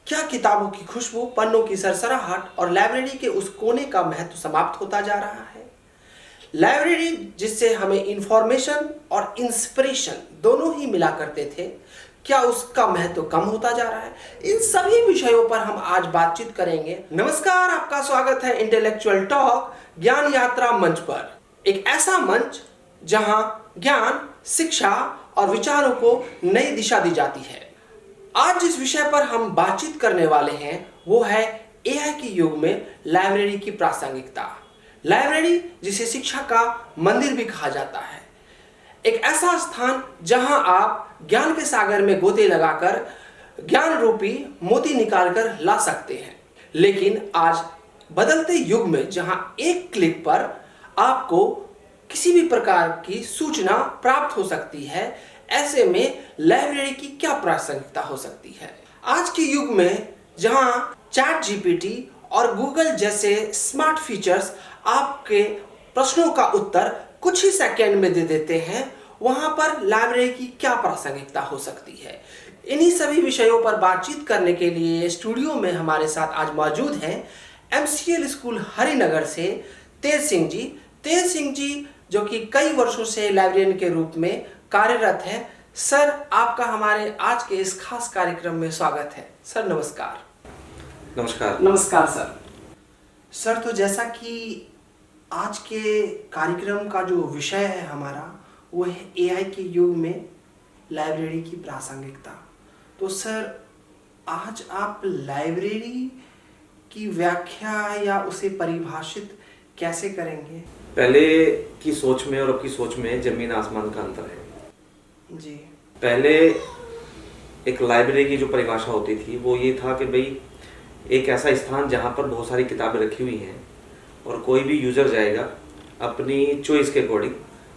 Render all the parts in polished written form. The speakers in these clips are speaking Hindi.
क्या किताबों की खुशबू, पन्नों की सरसराहट और लाइब्रेरी के उस कोने का महत्व समाप्त होता जा रहा है? लाइब्रेरी जिससे हमें इंफॉर्मेशन और इंस्पिरेशन दोनों ही मिला करते थे, क्या उसका महत्व कम होता जा रहा है? इन सभी विषयों पर हम आज बातचीत करेंगे। नमस्कार, आपका स्वागत है इंटेलेक्चुअल टॉक ज्ञान यात्रा मंच पर। एक ऐसा मंच जहां ज्ञान, शिक्षा और विचारों को नई दिशा दी जाती है। आज जिस विषय पर हम बातचीत करने वाले हैं वो है एआई के युग में लाइब्रेरी की प्रासंगिकता। लाइब्रेरी जिसे शिक्षा का मंदिर भी कहा जाता है, एक ऐसा स्थान जहां आप ज्ञान के सागर में गोते लगाकर ज्ञान रूपी मोती निकालकर ला सकते हैं। लेकिन आज बदलते युग में जहां एक क्लिक पर आपको किसी भी प्रकार की सूचना प्राप्त हो सकती है, ऐसे में लाइब्रेरी की क्या प्रासंगिकता हो सकती है? आज के युग में जहां चैट जीपीटी और गूगल जैसे स्मार्ट फीचर्स आपके प्रश्नों का उत्तर कुछ ही सेकंड में दे देते हैं, वहां पर लाइब्रेरी की क्या प्रासंगिकता हो सकती है? इन्हीं सभी विषयों पर बातचीत करने के लिए स्टूडियो में हमारे साथ आज मौजूद हैं एमसीएल स्कूल हरिनगर से तेज सिंह जी। तेज सिंह जी जो कि कई वर्षों से लाइब्रेरियन के रूप में कार्यरत है। सर, आपका हमारे आज के इस खास कार्यक्रम में स्वागत है। सर नमस्कार। नमस्कार। नमस्कार सर। सर, तो जैसा कि आज के कार्यक्रम का जो विषय है हमारा, वो है एआई के युग में लाइब्रेरी की प्रासंगिकता। तो सर, आज आप लाइब्रेरी की व्याख्या या उसे परिभाषित कैसे करेंगे? पहले की सोच में और अब की सोच में जमीन आसमान का अंतर है जी। पहले एक लाइब्रेरी की जो परिभाषा होती थी वो ये था कि भाई एक ऐसा स्थान जहाँ पर बहुत सारी किताबें रखी हुई हैं और कोई भी यूज़र जाएगा अपनी चॉइस के अकॉर्डिंग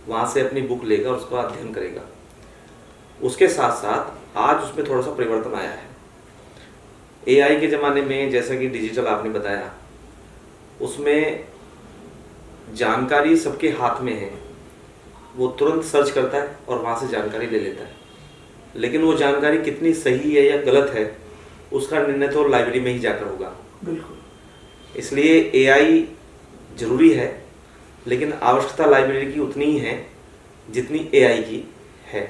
वहाँ से अपनी बुक लेगा और उसका अध्ययन करेगा। उसके साथ साथ आज उसमें थोड़ा सा परिवर्तन आया है। एआई के ज़माने में जैसा कि डिजिटल आपने बताया, उसमें जानकारी सबके हाथ में है, वो तुरंत सर्च करता है और वहाँ से जानकारी ले लेता है। लेकिन वो जानकारी कितनी सही है या गलत है उसका निर्णय तो लाइब्रेरी में ही जाकर होगा। बिल्कुल। इसलिए एआई जरूरी है, लेकिन आवश्यकता लाइब्रेरी की उतनी ही है जितनी एआई की है।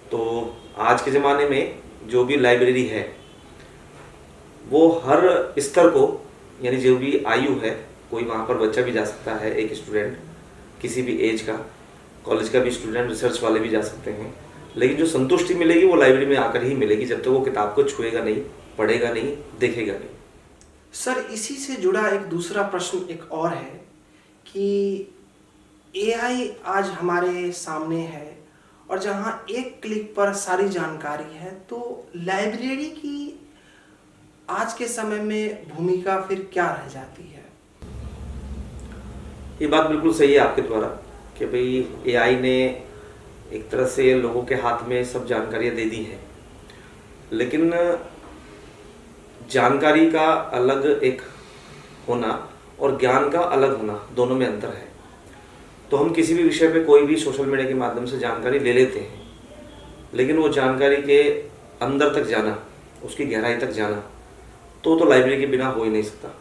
तो आज के ज़माने में जो भी लाइब्रेरी है वो हर स्तर को, यानी जो भी आयु है, कोई वहाँ पर बच्चा भी जा सकता है, एक स्टूडेंट किसी भी एज का, कॉलेज का भी स्टूडेंट, रिसर्च वाले भी जा सकते हैं, लेकिन जो संतुष्टि मिलेगी वो लाइब्रेरी में आकर ही मिलेगी, जब तक वो किताब को छुएगा नहीं, पढ़ेगा नहीं, देखेगा नहीं। सर, इसी से जुड़ा एक दूसरा प्रश्न एक और है कि एआई आज हमारे सामने है और जहां एक क्लिक पर सारी जानकारी है, तो लाइब्रेरी की आज के समय में भूमिका फिर क्या रह जाती है? ये बात बिल्कुल सही है आपके द्वारा कि भाई एआई ने एक तरह से लोगों के हाथ में सब जानकारियाँ दे दी हैं, लेकिन जानकारी का अलग एक होना और ज्ञान का अलग होना, दोनों में अंतर है। तो हम किसी भी विषय पे कोई भी सोशल मीडिया के माध्यम से जानकारी ले लेते हैं, लेकिन वो जानकारी के अंदर तक जाना, उसकी गहराई तक जाना, तो लाइब्रेरी के बिना हो ही नहीं सकता।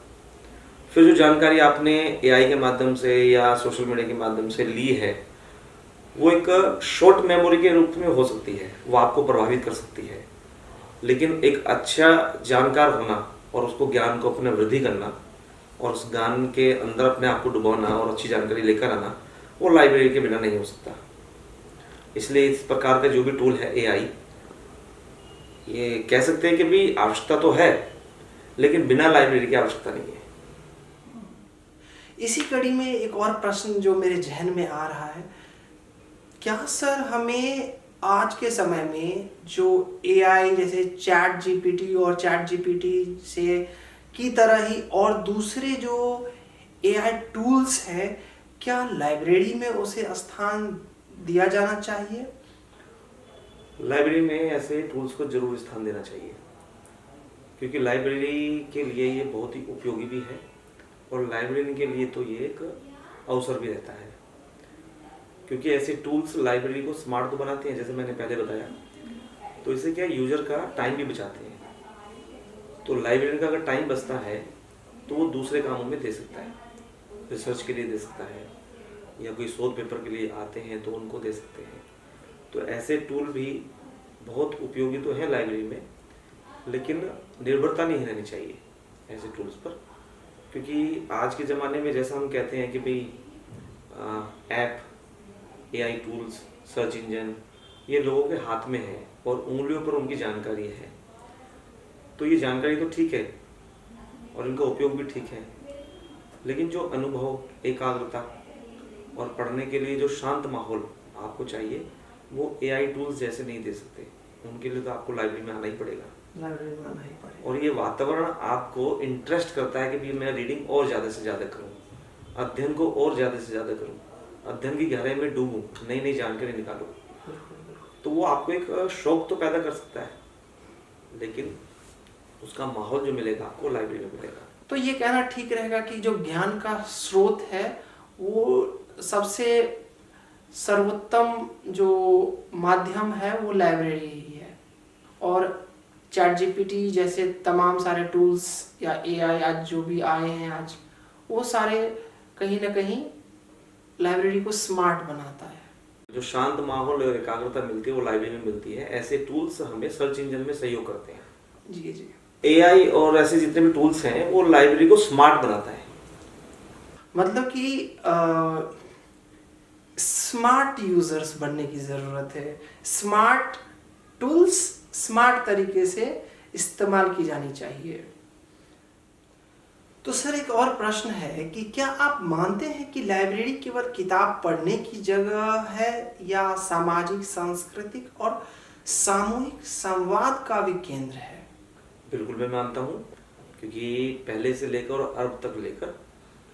फिर जो जानकारी आपने एआई के माध्यम से या सोशल मीडिया के माध्यम से ली है, वो एक शॉर्ट मेमोरी के रूप में हो सकती है, वो आपको प्रभावित कर सकती है, लेकिन एक अच्छा जानकार होना और उसको ज्ञान को अपने वृद्धि करना और उस ज्ञान के अंदर अपने आप को डुबाना और अच्छी जानकारी लेकर आना, वो लाइब्रेरी के बिना नहीं हो सकता। इसलिए इस प्रकार का जो भी टूल है एआई, ये कह सकते हैं कि भी आवश्यकता तो है, लेकिन बिना लाइब्रेरी की आवश्यकता नहीं है। इसी कड़ी में एक और प्रश्न जो मेरे जहन में आ रहा है, क्या सर हमें आज के समय में जो एआई जैसे चैट जीपीटी और चैट जीपीटी से की तरह ही और दूसरे जो एआई टूल्स हैं, क्या लाइब्रेरी में उसे स्थान दिया जाना चाहिए? लाइब्रेरी में ऐसे टूल्स को जरूर स्थान देना चाहिए, क्योंकि लाइब्रेरी के लिए ये बहुत ही उपयोगी भी है और लाइब्रेरी के लिए तो ये एक अवसर भी रहता है, क्योंकि ऐसे टूल्स लाइब्रेरी को स्मार्ट तो बनाते हैं, जैसे मैंने पहले बताया। तो इससे क्या यूजर का टाइम भी बचाते हैं। तो लाइब्रेरियन का अगर टाइम बचता है तो वो दूसरे कामों में दे सकता है, रिसर्च के लिए दे सकता है, या कोई शोध पेपर के लिए आते हैं तो उनको दे सकते हैं। तो ऐसे टूल भी बहुत उपयोगी तो हैं लाइब्रेरी में, लेकिन निर्भरता नहीं रहनी चाहिए ऐसे टूल्स पर, क्योंकि आज के ज़माने में जैसा हम कहते हैं कि भाई app, AI tools, search engine ये लोगों के हाथ में है और उंगलियों पर उनकी जानकारी है। तो ये जानकारी तो ठीक है और इनका उपयोग भी ठीक है, लेकिन जो अनुभव, एकाग्रता और पढ़ने के लिए जो शांत माहौल आपको चाहिए वो एआई टूल्स जैसे नहीं दे सकते। उनके लिए तो आपको लाइब्रेरी में आना ही पड़ेगा। लाइब्रेरी में आना ही पड़ेगा। और ये वातावरण आपको इंटरेस्ट करता है कि भी मैं रीडिंग और ज़्यादा से ज़्यादा करूँ, अध्ययन को और ज़्यादा से ज़्यादा करूँ, अध्ययन की गहराई में डूबूँ, नई नई जानकारी निकालूँ। तो वो आपको एक शौक तो पैदा कर सकता है, लेकिन उसका माहौल जो मिलेगा आपको लाइब्रेरी में मिलेगा। तो ये कहना ठीक रहेगा कि जो ज्ञान का स्रोत है वो सबसे सर्वोत्तम जो माध्यम है वो लाइब्रेरी ही है। और चैट जीपीटी जैसे तमाम सारे टूल्स या एआई आज जो भी आए हैं आज, वो सारे कहीं ना कहीं लाइब्रेरी को स्मार्ट बनाता है। जो शांत माहौल और एकाग्रता मिलती है वो लाइब्रेरी में मिलती है। ऐसे टूल्स हमें सर्च इंजन में सहयोग करते हैं। जी जी। एआई और ऐसे जितने भी टूल्स हैं वो लाइब्रेरी को स्मार्ट बनाता है। मतलब कि स्मार्ट यूजर्स बनने की ज़रूरत है। स्मार्ट टूल्स स्मार्ट तरीके से इस्तेमाल की जानी चाहिए। तो सर एक और प्रश्न है कि क्या आप मानते हैं कि लाइब्रेरी केवल किताब पढ़ने की जगह है या सामाजिक, सांस्कृतिक और सामूहिक संवाद का भी केंद्र है? बिल्कुल मैं मानता हूँ, क्योंकि पहले से लेकर और अब तक लेकर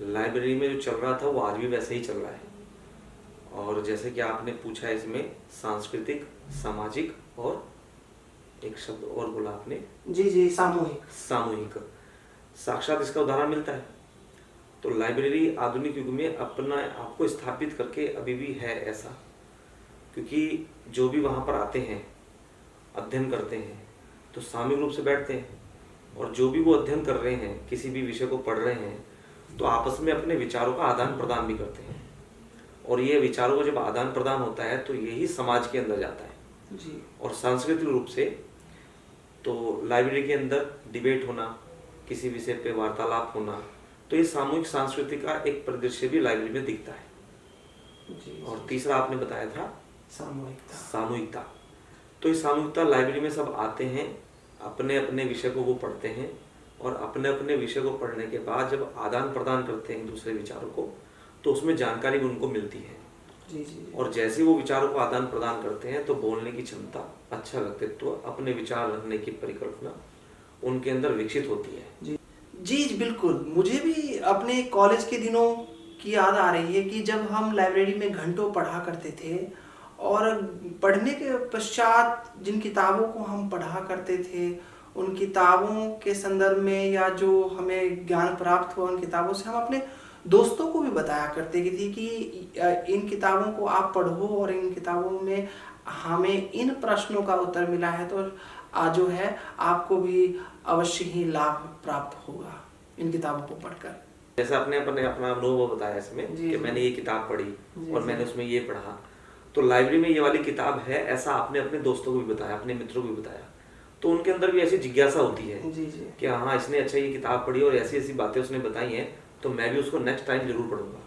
लाइब्रेरी में जो चल रहा था वो आज भी वैसे ही चल रहा है। और जैसे कि आपने पूछा है इसमें सांस्कृतिक, सामाजिक और एक शब्द और बोला आपने, जी जी, सामूहिक। सामूहिक, साक्षात इसका उदाहरण मिलता है। तो लाइब्रेरी आधुनिक युग में अपना आपको स्थापित करके अभी भी है ऐसा, क्योंकि जो भी वहाँ पर आते हैं, अध्ययन करते हैं तो सामूहिक रूप से बैठते हैं, और जो भी वो अध्ययन कर रहे हैं, किसी भी विषय को पढ़ रहे हैं, तो आपस में अपने विचारों का आदान प्रदान भी करते हैं। और ये विचारों का जब आदान प्रदान होता है तो यही समाज के अंदर जाता है जी। और सांस्कृतिक रूप से तो लाइब्रेरी के अंदर डिबेट होना, किसी विषय पे वार्तालाप होना, तो ये सामूहिक संस्कृति का एक परिदृश्य भी लाइब्रेरी में दिखता है। जी। और तीसरा आपने बताया था सामूहिकता। सामूहिकता। तो ये सामूहिकता, लाइब्रेरी में सब आते हैं, अपने अपने विषय को वो पढ़ते हैं, और अपने अपने विषय को पढ़ने के बाद जब आदान प्रदान करते हैं दूसरे विचारों को, तो उसमें जानकारी भी उनको मिलती है। जी जी। और जैसे वो विचारों को आदान प्रदान करते हैं तो बोलने की क्षमता, अच्छा व्यक्तित्व, अपने विचार रखने की परिकल्पना उनके अंदर विकसित होती है। जी जी बिल्कुल। मुझे भी अपने कॉलेज के दिनों की याद आ रही है कि जब हम लाइब्रेरी में घंटों पढ़ा करते थे, और पढ़ने के पश्चात जिन किताबों को हम पढ़ा करते थे उन किताबों के संदर्भ में या जो हमें ज्ञान प्राप्त हुआ उन किताबों से हम अपने दोस्तों को भी बताया करते थे कि इन किताबों को आप पढ़ो और इन किताबों में हमें इन प्रश्नों का उत्तर मिला है, तो जो है आपको भी अवश्य ही लाभ प्राप्त होगा इन किताबों को पढ़कर। जैसे आपने अपना अनुभव बताया इसमें कि मैंने ये किताब पढ़ी और मैंने उसमें ये पढ़ा, तो लाइब्रेरी में ये वाली किताब है, ऐसा आपने अपने दोस्तों को भी बताया, अपने मित्रों को भी बताया, तो उनके अंदर भी ऐसी जिज्ञासा होती है जी जी। कि हाँ इसने अच्छा ये किताब पढ़ी और ऐसी ऐसी बातें उसने बताई हैं, तो मैं भी उसको नेक्स्ट टाइम जरूर पढ़ूंगा।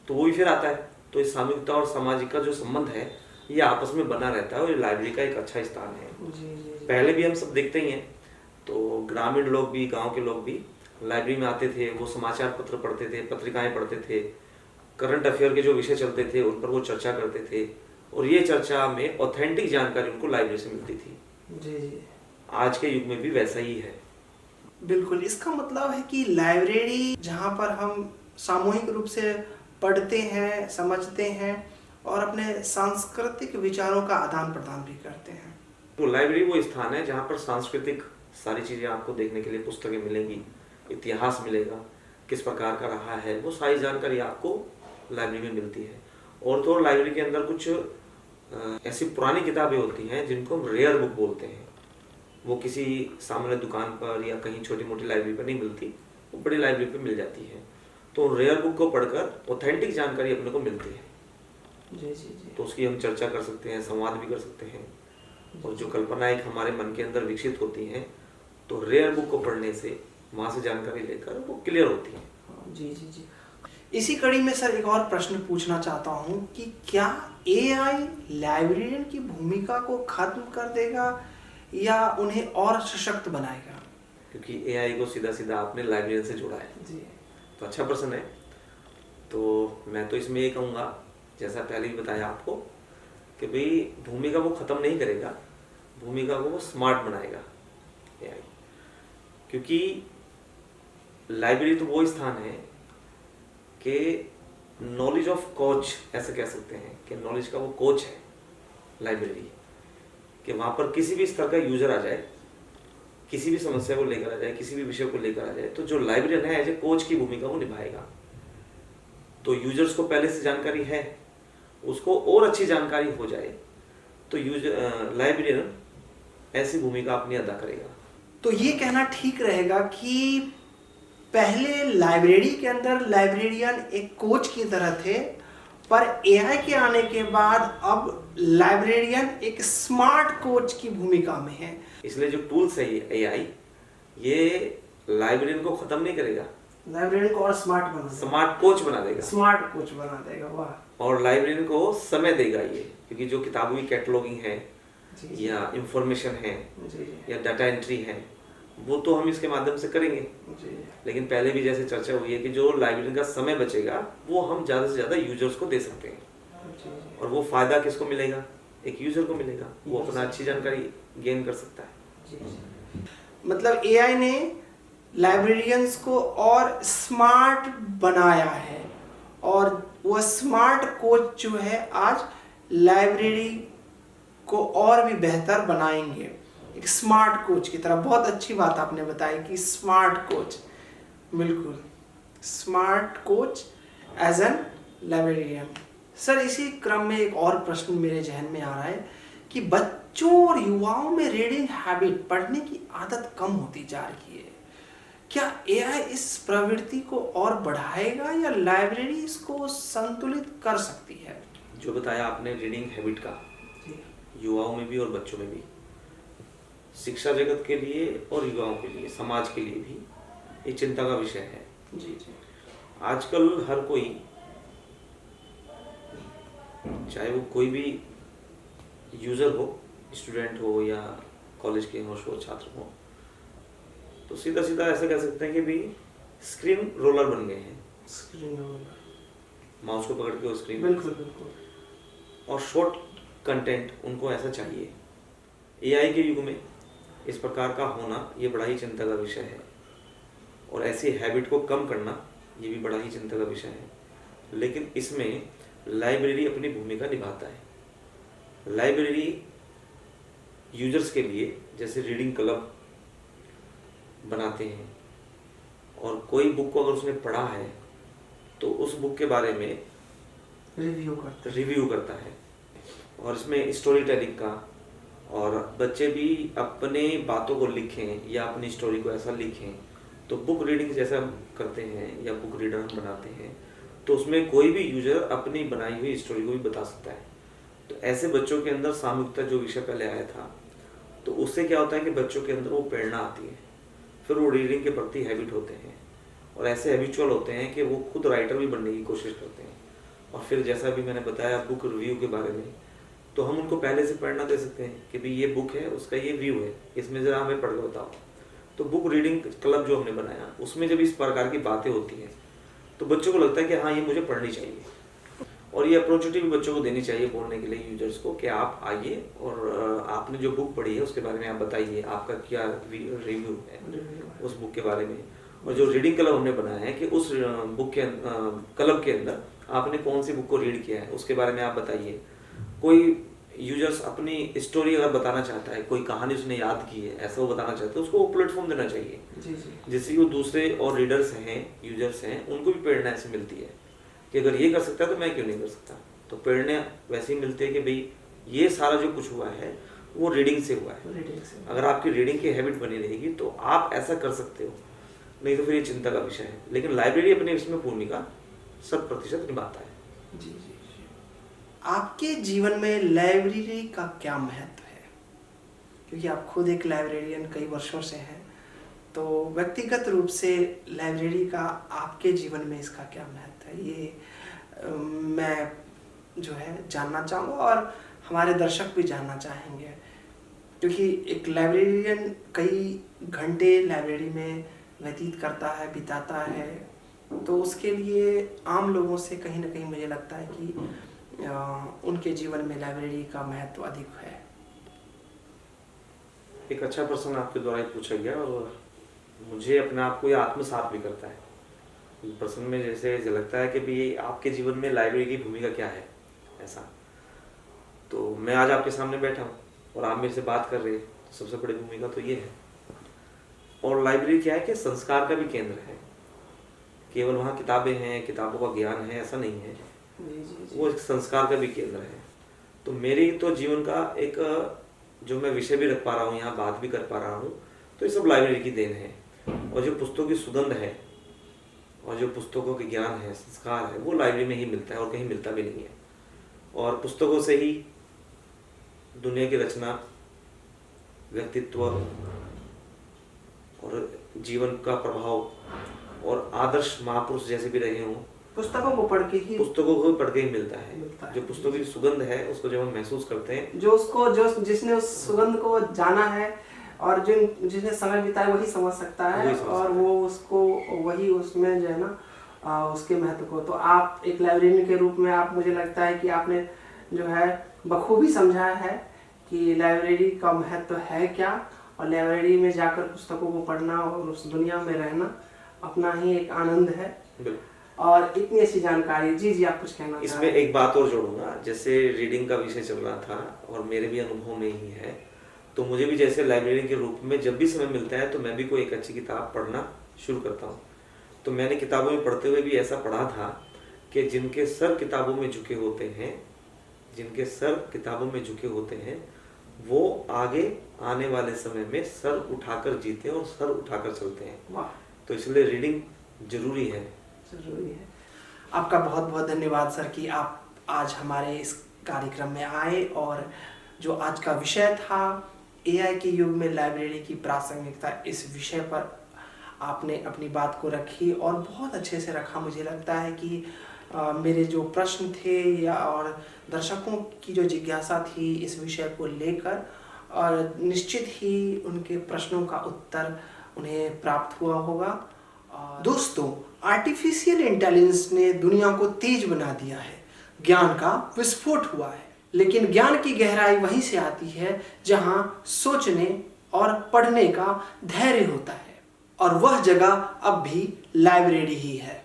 तो वो भी फिर आता है। तो इस सामूहिकता और सामाजिक का जो संबंध है ये आपस में बना रहता है, और ये लाइब्रेरी का एक अच्छा स्थान है। जी जी। पहले भी हम सब देखते ही हैं, तो ग्रामीण लोग भी, गांव के लोग भी लाइब्रेरी में आते थे, वो समाचार पत्र पढ़ते थे, पत्रिकाएं पढ़ते थे, करंट अफेयर के जो विषय चलते थे उन पर वो चर्चा करते थे, और ये चर्चा में ऑथेंटिक जानकारी उनको लाइब्रेरी से मिलती थी। जी जी। आज के युग में भी वैसा ही है। बिल्कुल। इसका मतलब है कि लाइब्रेरी जहाँ पर हम सामूहिक रूप से पढ़ते हैं, समझते हैं और अपने सांस्कृतिक विचारों का आदान प्रदान भी करते हैं। तो लाइब्रेरी वो स्थान है जहाँ पर सांस्कृतिक सारी चीज़ें आपको देखने के लिए, पुस्तकें मिलेंगी, इतिहास मिलेगा, किस प्रकार का रहा है, वो सारी जानकारी आपको लाइब्रेरी में मिलती है। और तो लाइब्रेरी के अंदर कुछ ऐसी पुरानी किताबें होती हैं जिनको हम रेयर बुक बोलते हैं, वो किसी सामान्य दुकान पर या कहीं छोटी मोटी लाइब्रेरी पर नहीं मिलती, वो बड़ी लाइब्रेरी पर मिल जाती है। तो रेयर बुक को पढ़कर ऑथेंटिक जानकारी अपने को मिलती है। जी जी जी। तो उसकी हम चर्चा कर सकते हैं, संवाद भी कर सकते हैं, और जो कल्पनाएं हमारे मन के अंदर विकसित होती हैं तो रेयर बुक को पढ़ने से, वहाँ से जानकारी लेकर वो क्लियर होती है। जी जी जी। इसी कड़ी में सर एक और प्रश्न पूछना चाहता हूँ कि क्या एआई लाइब्रेरियन की भूमिका को खत्म कर देगा या उन्हें और सशक्त बनाएगा? क्योंकि एआई को सीधा सीधा आपने लाइब्रेरियन से जोड़ा है जी। तो अच्छा प्रश्न है। तो मैं तो इसमें ये कहूँगा, जैसा पहले भी बताया आपको, कि भाई भूमिका वो ख़त्म नहीं करेगा, भूमिका को वो स्मार्ट बनाएगा एआई। क्योंकि लाइब्रेरी तो वो स्थान है कि नॉलेज ऑफ कोच, ऐसे कह सकते हैं कि नॉलेज का वो कोच है लाइब्रेरी, कि वहाँ पर किसी भी स्तर का यूजर आ जाए, किसी भी समस्या को लेकर आ जाए, किसी भी विषय को लेकर आ जाए, तो जो लाइब्रेरियन है एज ए कोच की भूमिका वो निभाएगा। तो यूजर्स को पहले से जानकारी है, उसको और अच्छी जानकारी हो जाए तो लाइब्रेरियन ऐसी भूमिका अपनी अदा करेगा। तो ये कहना ठीक रहेगा कि पहले लाइब्रेरी के अंदर लाइब्रेरियन एक कोच की तरह थे, पर एआई के आने के बाद अब लाइब्रेरियन एक स्मार्ट कोच की भूमिका में है। इसलिए जो टूल्स है ये एआई, ये लाइब्रेरियन को खत्म नहीं करेगा, लाइब्रेरियन को और स्मार्ट बना देगा, स्मार्ट कोच बना देगा, स्मार्ट कोच बना देगा। वाह। और लाइब्रेरियन को समय देगा ये, क्योंकि जो किताबों की कैटलॉगिंग है जी, या इंफॉर्मेशन है जी, या डाटा एंट्री है, वो तो हम इसके माध्यम से करेंगे। जी, लेकिन पहले भी जैसे चर्चा हुई है कि जो लाइब्रेरियन का समय बचेगा वो हम ज़्यादा से ज़्यादा यूजर्स को दे सकते हैं। जी, और वो फायदा किसको मिलेगा? एक यूजर को मिलेगा, वो अपना अच्छी जानकारी गेन कर सकता है। जी। मतलब एआई ने लाइब्रेरियंस को और स्मार्ट बनाया है, और वो स्मार्ट कोच जो है आज लाइब्रेरी को और भी बेहतर बनाएंगे, एक स्मार्ट कोच की तरह। बहुत अच्छी बात आपने बताई कि स्मार्ट कोच, बिल्कुल smart coach as an librarian. Sir इसी क्रम में एक और प्रश्न मेरे जहन में आ रहा है कि बच्चों और युवाओं में रीडिंग हैबिट, पढ़ने की आदत कम होती जा रही है। क्या एआई इस प्रवृत्ति को और बढ़ाएगा या लाइब्रेरी इसको संतुलित कर सकती है? जो बताया आपने रीडिंग हैबिट का, युवाओं में भी और बच्चों में भी, शिक्षा जगत के लिए और युवाओं के लिए, समाज के लिए भी ये चिंता का विषय है। जी जी। आजकल हर कोई, चाहे वो कोई भी यूजर हो, स्टूडेंट हो या कॉलेज के हो, शोध छात्र हो, तो सीधा सीधा ऐसा कह सकते हैं कि भी स्क्रीन रोलर बन गए हैं। स्क्रीन रोलर, माउस को पकड़ के वो स्क्रीन, बिल्कुल बिल्कुल, और शॉर्ट कंटेंट उनको ऐसा चाहिए। एआई के युग में इस प्रकार का होना ये बड़ा ही चिंता का विषय है, और ऐसी हैबिट को कम करना ये भी बड़ा ही चिंता का विषय है। लेकिन इसमें लाइब्रेरी अपनी भूमिका निभाता है। लाइब्रेरी यूजर्स के लिए जैसे रीडिंग क्लब बनाते हैं, और कोई बुक को अगर उसने पढ़ा है तो उस बुक के बारे में रिव्यू करता है, और इसमें स्टोरी टेलिंग का, और बच्चे भी अपने बातों को लिखें या अपनी स्टोरी को ऐसा लिखें। तो बुक रीडिंग जैसा हम करते हैं या बुक रीडर हम बनाते हैं, तो उसमें कोई भी यूजर अपनी बनाई हुई स्टोरी को भी बता सकता है। तो ऐसे बच्चों के अंदर सामूहिकता जो विषय पहले आया था, तो उससे क्या होता है कि बच्चों के अंदर वो प्रेरणा आती है, फिर वो रीडिंग के प्रति हैबिट होते हैं, और ऐसे हैबिचुअल होते हैं कि वो खुद राइटर भी बनने की कोशिश करते हैं। और फिर जैसा भी मैंने बताया बुक रिव्यू के बारे में, तो हम उनको पहले से प्रेरणा दे सकते हैं कि भाई ये बुक है, उसका ये व्यू है, इसमें ज़रा हमें पढ़ के बताओ। तो बुक रीडिंग क्लब जो हमने बनाया, उसमें जब इस प्रकार की बातें होती हैं तो बच्चों को लगता है कि हाँ ये मुझे पढ़नी चाहिए, और ये अप्रोचिटी भी बच्चों को देनी चाहिए बोलने के लिए यूजर्स को कि आप आइए और आपने जो बुक पढ़ी है उसके बारे में आप बताइए, आपका क्या रिव्यू है उस बुक के बारे में। और जो रीडिंग क्लब हमने बनाया है कि उस बुक के क्लब के अंदर आपने कौन सी बुक को रीड किया है उसके बारे में आप बताइए। कोई यूजर्स अपनी स्टोरी अगर बताना चाहता है, कोई कहानी उसने याद की है, ऐसा वो बताना चाहता है, उसको वो प्लेटफॉर्म देना चाहिए जिससे वो दूसरे और रीडर्स हैं, यूजर्स हैं, उनको भी प्रेरणा ऐसे मिलती है कि अगर ये कर सकता है तो मैं क्यों नहीं कर सकता। तो प्रेरणा वैसे ही मिलती है कि भाई ये सारा जो कुछ हुआ है वो रीडिंग से हुआ है। रीडिंग से अगर आपकी रीडिंग की हैबिट बनी रहेगी तो आप ऐसा कर सकते हो, नहीं तो फिर ये चिंता का विषय है। लेकिन लाइब्रेरी अपने इसमें भूमिका 100% निभाता है। जी जी जी। आपके जीवन में लाइब्रेरी का क्या महत्व है? क्योंकि आप खुद एक लाइब्रेरियन कई वर्षों से हैं, तो व्यक्तिगत रूप से लाइब्रेरी का आपके जीवन में इसका क्या महत्व है, ये मैं जो है जानना चाहूँगा और हमारे दर्शक भी जानना चाहेंगे। क्योंकि एक लाइब्रेरियन कई घंटे लाइब्रेरी में व्यतीत करता है, बिताता है, तो उसके लिए आम लोगों से कहीं ना कहीं मुझे लगता है कि उनके जीवन में लाइब्रेरी का महत्व अधिक है। एक अच्छा प्रश्न आपके द्वारा पूछा गया और मुझे अपने आप को ये आत्मसात भी करता है। प्रश्न में जैसे लगता है कि भी आपके जीवन में लाइब्रेरी की भूमिका क्या है, ऐसा। तो मैं आज आपके सामने बैठा हूँ और आप मेरे से बात कर रहे हैं, तो सबसे बड़ी भूमिका तो ये है। और लाइब्रेरी क्या है कि संस्कार का भी केंद्र है। केवल वहाँ किताबें हैं, किताबों का ज्ञान है, ऐसा नहीं है। वो एक संस्कार का भी केंद्र है। तो मेरी तो जीवन का एक जो मैं विषय भी रख पा रहा हूँ, यहाँ बात भी कर पा रहा हूँ, तो ये सब लाइब्रेरी की देन है। और जो पुस्तकों की सुगंध है और जो पुस्तकों के ज्ञान है, संस्कार है, वो लाइब्रेरी में ही मिलता है और कहीं मिलता भी नहीं है। और पुस्तकों से ही दुनिया की रचना, व्यक्तित्व और जीवन का प्रभाव और आदर्श महापुरुष जैसे भी रहे हों, पुस्तकों को पढ़ के ही मिलता है। जो पुस्तकों की सुगंध है उसको जब हम महसूस करते हैं, जिसने उस सुगंध को जाना है और जिसने समय बिताया वही समझ सकता है और वो उसको वही उसमें जो है ना उसके महत्व को। तो आप एक लाइब्रेरियन के रूप में आप, मुझे लगता है कि आपने जो है बखूबी समझाया है कि लाइब्रेरी का महत्व है क्या, और लाइब्रेरी में जाकर पुस्तकों को पढ़ना और उस दुनिया में रहना अपना ही एक आनंद है। और इतनी अच्छी जानकारी। जी जी, आप कुछ कहना? इसमें एक बात और जोड़ूंगा। जैसे रीडिंग का विषय चल रहा था और मेरे भी अनुभव में ही है, तो मुझे भी जैसे लाइब्रेरी के रूप में जब भी समय मिलता है तो मैं भी कोई एक अच्छी किताब पढ़ना शुरू करता हूँ। तो मैंने किताबों में पढ़ते हुए भी ऐसा पढ़ा था कि जिनके सर किताबों में झुके होते हैं वो आगे आने वाले समय में सर उठाकर जीते हैं और सर उठाकर चलते हैं। तो इसलिए रीडिंग जरूरी है। आपका बहुत बहुत धन्यवाद सर कि आप आज हमारे इस कार्यक्रम में आए और जो आज का विषय था एआई के युग में लाइब्रेरी की प्रासंगिकता, इस विषय पर आपने अपनी बात को रखी और बहुत अच्छे से रखा। मुझे लगता है कि मेरे जो प्रश्न थे या और दर्शकों की जो जिज्ञासा थी इस विषय को लेकर, और निश्चित ही उनके प्रश्नों का उत्तर उन्हें प्राप्त हुआ होगा। दोस्तों, आर्टिफिशियल इंटेलिजेंस ने दुनिया को तेज बना दिया है, ज्ञान का विस्फोट हुआ है, लेकिन ज्ञान की गहराई वहीं से आती है जहां सोचने और पढ़ने का धैर्य होता है, और वह जगह अब भी लाइब्रेरी ही है।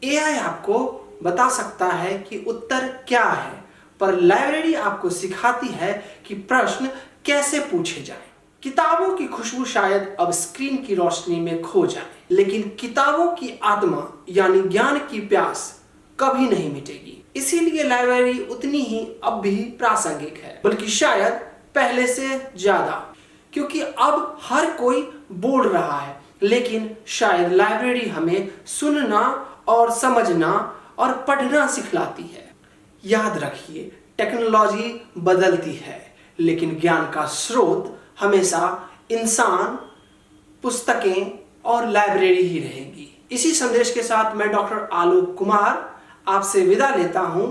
एआई आपको बता सकता है कि उत्तर क्या है, पर लाइब्रेरी आपको सिखाती है कि प्रश्न कैसे पूछे जाएं। किताबों की खुशबू शायद अब स्क्रीन की रोशनी में खो जाए, लेकिन किताबों की आत्मा यानी ज्ञान की प्यास कभी नहीं मिटेगी। इसीलिए लाइब्रेरी उतनी ही अब भी प्रासंगिक है, बल्कि शायद पहले से ज्यादा, क्योंकि अब हर कोई बोल रहा है, लेकिन शायद लाइब्रेरी हमें सुनना और समझना और पढ़ना सिखलाती है। याद रखिए, टेक्नोलॉजी बदलती है, लेकिन ज्ञान का स्रोत हमेशा इंसान, पुस्तकें और लाइब्रेरी ही रहेगी। इसी संदेश के साथ मैं डॉक्टर आलोक कुमार आपसे विदा लेता हूं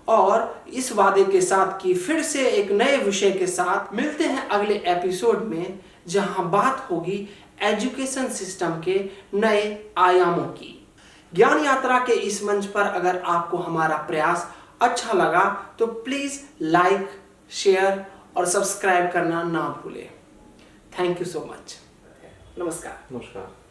और इस वादे के साथ कि फिर से एक नए विषय के साथ मिलते हैं अगले एपिसोड में, जहां बात होगी एजुकेशन सिस्टम के नए आयामों की। ज्ञान यात्रा के इस मंच पर अगर आपको हमारा प्रयास अच्छा लगा तो प्लीज लाइक, शेयर और सब्सक्राइब करना ना भूलें। Thank you so much. नमस्कार।